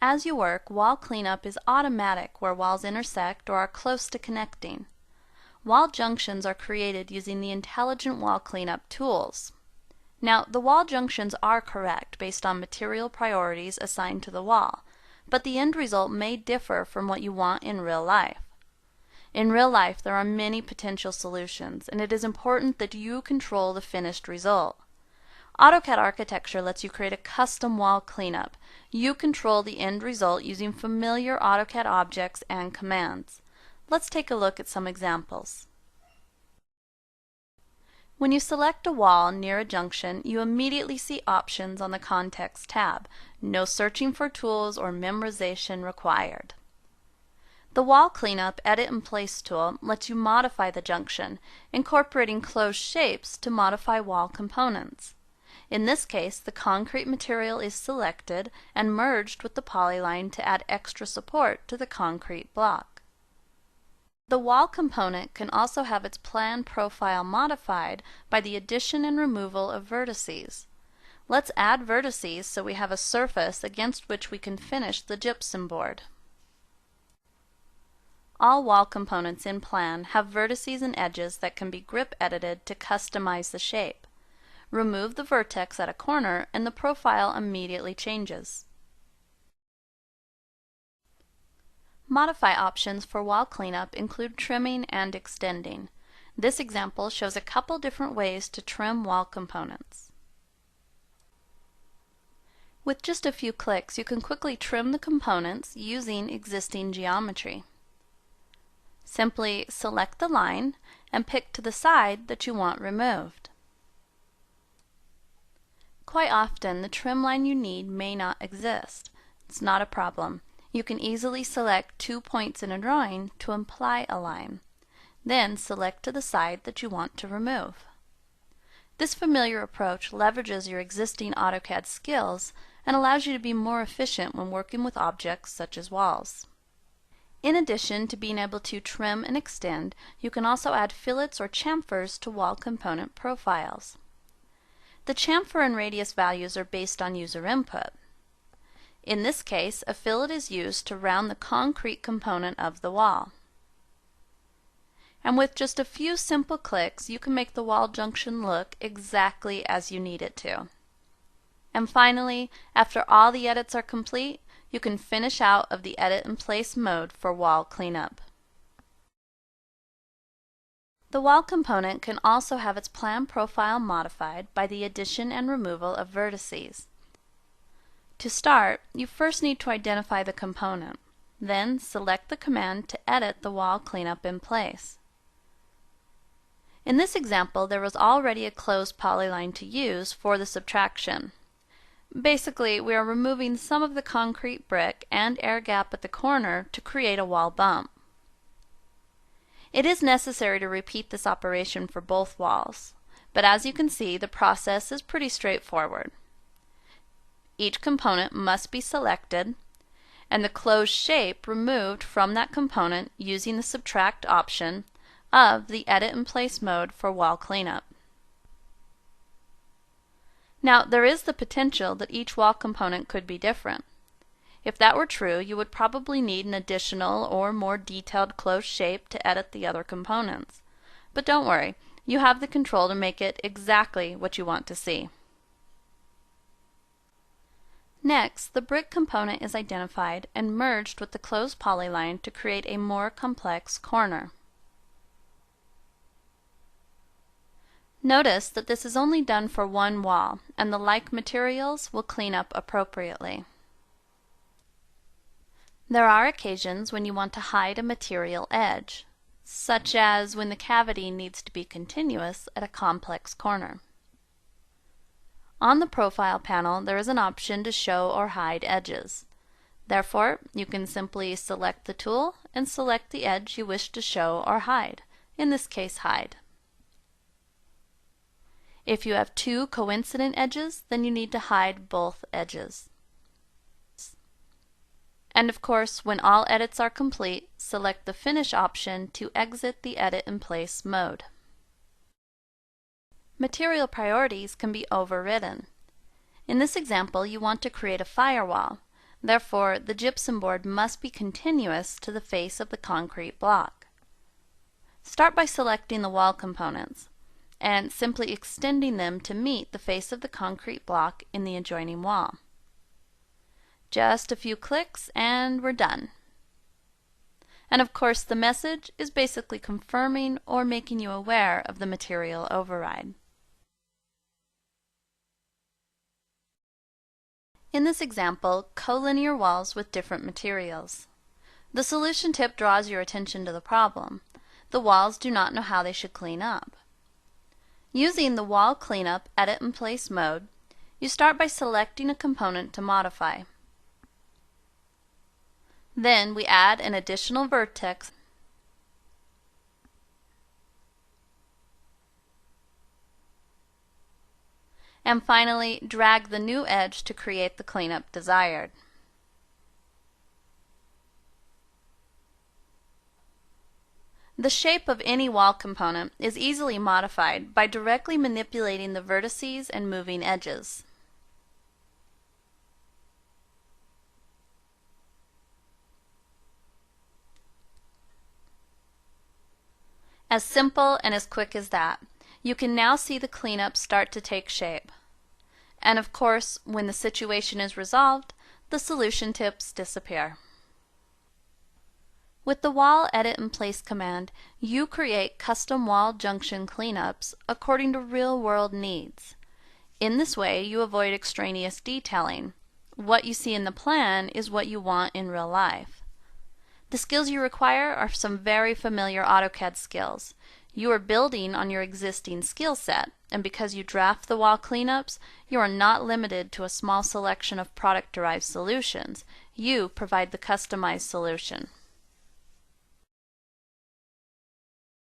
As you work, wall cleanup is automatic where walls intersect or are close to connecting. Wall junctions are created using the intelligent wall cleanup tools. Now, the wall junctions are correct based on material priorities assigned to the wall, but the end result may differ from what you want in real life. In real life, there are many potential solutions, and it is important that you control the finished result. AutoCAD architecture lets you create a custom wall cleanup. You control the end result using familiar AutoCAD objects and commands. Let's take a look at some examples. When you select a wall near a junction, you immediately see options on the Context tab. No searching for tools or memorization required. The Wall Cleanup Edit and Place tool lets you modify the junction, incorporating closed shapes to modify wall components. In this case, the concrete material is selected and merged with the polyline to add extra support to the concrete block. The wall component can also have its plan profile modified by the addition and removal of vertices. Let's add vertices so we have a surface against which we can finish the gypsum board. All wall components in plan have vertices and edges that can be grip edited to customize the shape. Remove the vertex at a corner and the profile immediately changes. Modify options for wall cleanup include trimming and extending. This example shows a couple different ways to trim wall components. With just a few clicks, you can quickly trim the components using existing geometry. Simply select the line and pick to the side that you want removed. Quite often, the trim line you need may not exist. It's not a problem. You can easily select 2 points in a drawing to imply a line. Then select to the side that you want to remove. This familiar approach leverages your existing AutoCAD skills and allows you to be more efficient when working with objects such as walls. In addition to being able to trim and extend, you can also add fillets or chamfers to wall component profiles. The chamfer and radius values are based on user input. In this case, a fillet is used to round the concrete component of the wall. And with just a few simple clicks, you can make the wall junction look exactly as you need it to. And finally, after all the edits are complete, you can finish out of the Edit and Place mode for wall cleanup. The wall component can also have its plan profile modified by the addition and removal of vertices. To start, you first need to identify the component. Then select the command to edit the wall cleanup in place. In this example, there was already a closed polyline to use for the subtraction. Basically, we are removing some of the concrete brick and air gap at the corner to create a wall bump. It is necessary to repeat this operation for both walls, but as you can see, the process is pretty straightforward. Each component must be selected, and the closed shape removed from that component using the Subtract option of the Edit and Place mode for wall cleanup. Now, there is the potential that each wall component could be different. If that were true, you would probably need an additional or more detailed closed shape to edit the other components. But don't worry, you have the control to make it exactly what you want to see. Next, the brick component is identified and merged with the closed polyline to create a more complex corner. Notice that this is only done for one wall, and the like materials will clean up appropriately. There are occasions when you want to hide a material edge, such as when the cavity needs to be continuous at a complex corner. On the Profile panel, there is an option to show or hide edges. Therefore, you can simply select the tool and select the edge you wish to show or hide, in this case hide. If you have two coincident edges, then you need to hide both edges. And of course, when all edits are complete, select the Finish option to exit the Edit and Place mode. Material priorities can be overridden. In this example, you want to create a firewall. Therefore, the gypsum board must be continuous to the face of the concrete block. Start by selecting the wall components and simply extending them to meet the face of the concrete block in the adjoining wall. Just a few clicks and we're done. And of course, the message is basically confirming or making you aware of the material override. In this example, collinear walls with different materials. The solution tip draws your attention to the problem. The walls do not know how they should clean up. Using the Wall Cleanup Edit and Place mode, you start by selecting a component to modify. Then we add an additional vertex and finally drag the new edge to create the cleanup desired. The shape of any wall component is easily modified by directly manipulating the vertices and moving edges. As simple and as quick as that, you can now see the cleanup start to take shape. And of course, when the situation is resolved, the solution tips disappear. With the Wall Edit and Place command, you create custom wall junction cleanups according to real-world needs. In this way, you avoid extraneous detailing. What you see in the plan is what you want in real life. The skills you require are some very familiar AutoCAD skills. You are building on your existing skill set, and because you draft the wall cleanups, you are not limited to a small selection of product-derived solutions. You provide the customized solution.